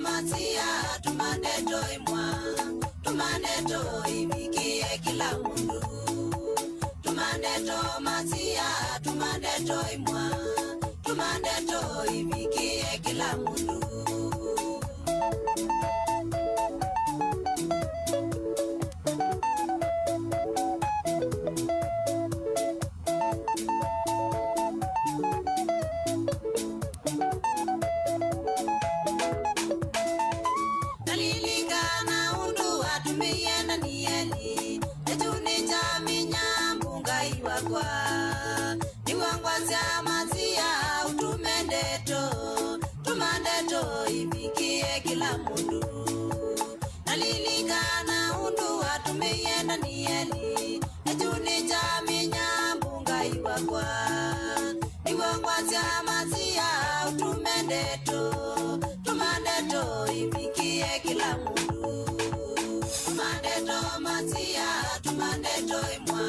matia tumaneto imwa tumaneto ibikie kila mundu tumaneto matia tumaneto imwa tumaneto ibikie kila mundu ibikie kila mundu nalilingana undu watumeyenda nieli ejuni jaminya mbunga iwakwa niwangwa jamazia utumendeto tumandeto ibikie kila mundu tumandeto mazia tumandeto imwa